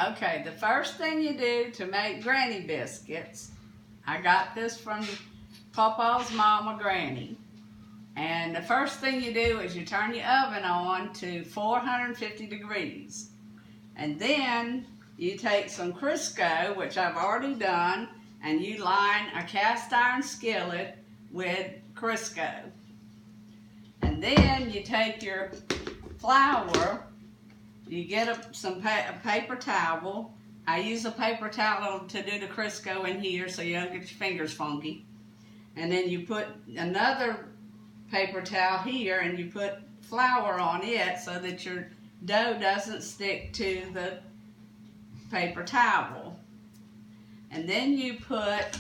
Okay, the first thing you do to make granny biscuits, I got this from Papa's mama granny. And the first thing you do is you turn your oven on to 450 degrees. And then you take some Crisco, which I've already done, and you line a cast iron skillet with Crisco. And then you take your flour, you get a paper towel. I use a paper towel to do the Crisco in here so you don't get your fingers funky. And then you put another paper towel here and you put flour on it so that your dough doesn't stick to the paper towel. And then you put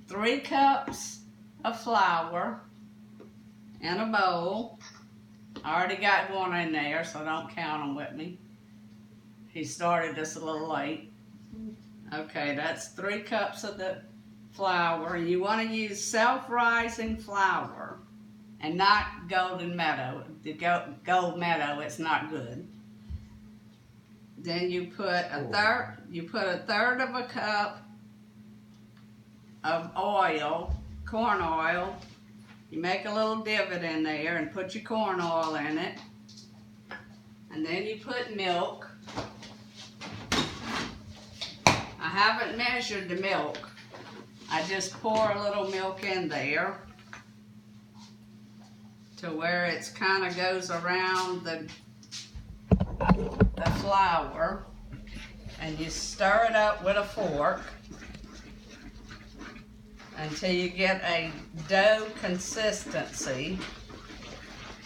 3 cups of flour in a bowl. I already got one in there, so don't count them with me. He started this a little late. Okay, that's 3 cups of the flour. You want to use self-rising flour and not Golden Meadow. The Gold Meadow, it's not good. Then you put a third of a cup of oil, corn oil. You make a little divot in there and put your corn oil in it. And then you put milk. I haven't measured the milk. I just pour a little milk in there to where it's kind of goes around the flour, and you stir it up with a fork until you get a dough consistency.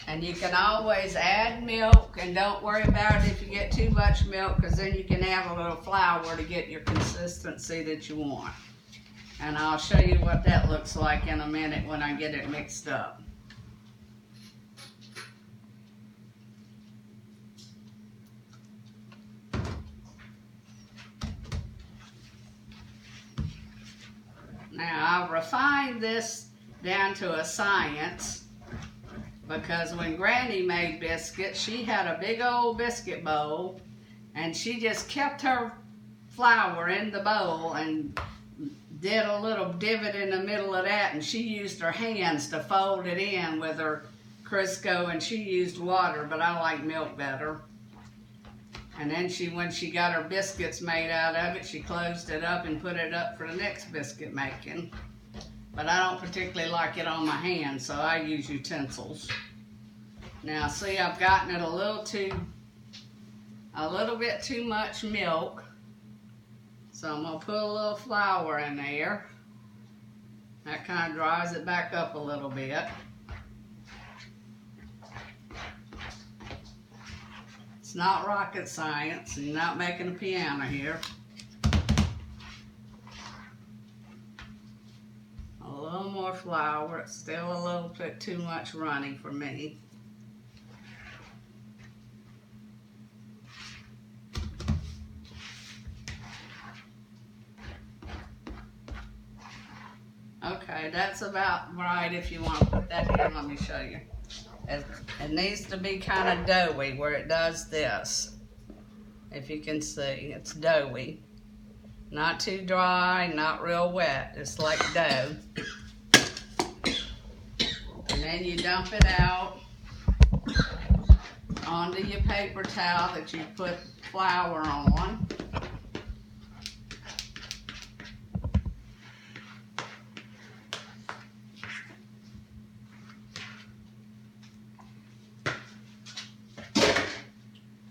And you can always add milk, and don't worry about it if you get too much milk, because then you can add a little flour to get your consistency that you want. And I'll show you what that looks like in a minute when I get it mixed up. Now, I'll refine this down to a science, because when Granny made biscuits, she had a big old biscuit bowl, and she just kept her flour in the bowl and did a little divot in the middle of that, and she used her hands to fold it in with her Crisco, and she used water, but I like milk better. And then when she got her biscuits made out of it, she closed it up and put it up for the next biscuit making. But I don't particularly like it on my hands, so I use utensils. Now see, I've gotten it a little bit too much milk. So I'm gonna put a little flour in there. That kind of dries it back up a little bit. It's not rocket science, and you're not making a piano here. A little more flour. It's still a little bit too much runny for me. Okay, that's about right. If you want to put that here, let me show you. It needs to be kind of doughy where it does this. If you can see, it's doughy. Not too dry, not real wet. It's like dough. And then you dump it out onto your paper towel that you put flour on.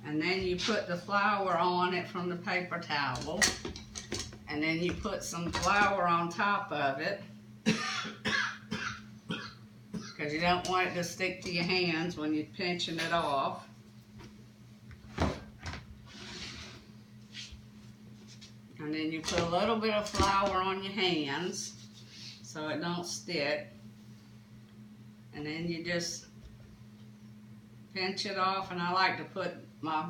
And then you put the flour on it from the paper towel. And then you put some flour on top of it, because you don't want it to stick to your hands when you're pinching it off. And then you put a little bit of flour on your hands so it don't stick. And then you just pinch it off, and I like to put my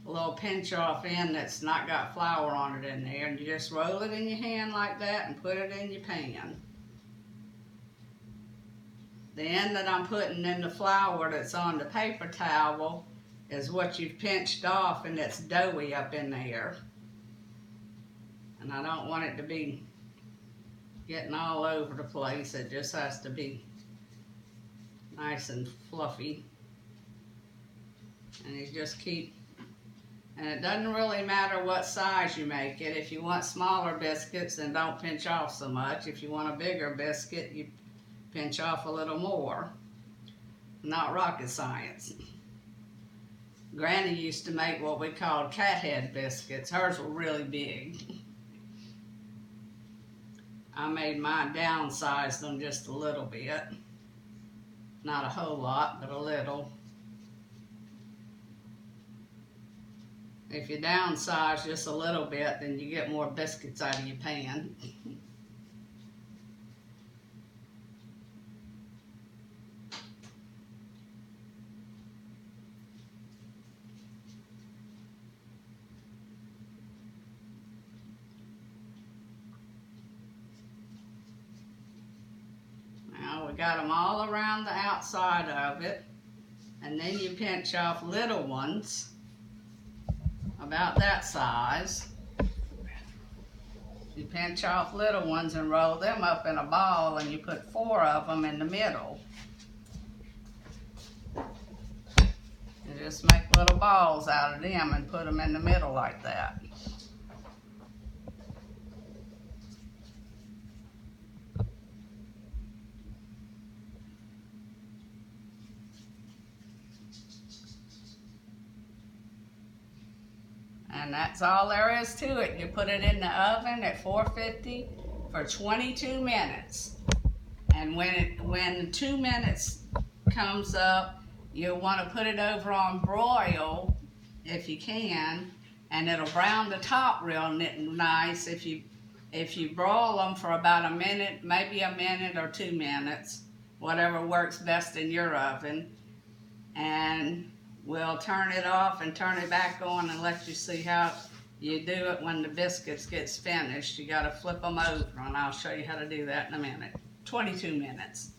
little pinch off end that's not got flour on it in there, and you just roll it in your hand like that and put it in your pan. The end that I'm putting in the flour that's on the paper towel is what you've pinched off and it's doughy up in there. And I don't want it to be getting all over the place. It just has to be nice and fluffy. And you just keep, and it doesn't really matter what size you make it. If you want smaller biscuits, then don't pinch off so much. If you want a bigger biscuit, you pinch off a little more. Not rocket science. Granny used to make what we called cat head biscuits. Hers were really big. I made mine downsize them just a little bit. Not a whole lot, but a little. If you downsize just a little bit, then you get more biscuits out of your pan. Now we got them all around the outside of it, and then you pinch off little ones about that size. You pinch off little ones and roll them up in a ball, and you put 4 of them in the middle. You just make little balls out of them and put them in the middle like that. And that's all there is to it. You put it in the oven at 450 for 22 minutes. And when 2 minutes comes up, you'll want to put it over on broil if you can, and it'll brown the top real nice if you broil them for about a minute, maybe a minute or 2 minutes, whatever works best in your oven. And we'll turn it off and turn it back on and let you see how you do it when the biscuits gets finished. You got to flip them over, and I'll show you how to do that in a minute. 22 minutes.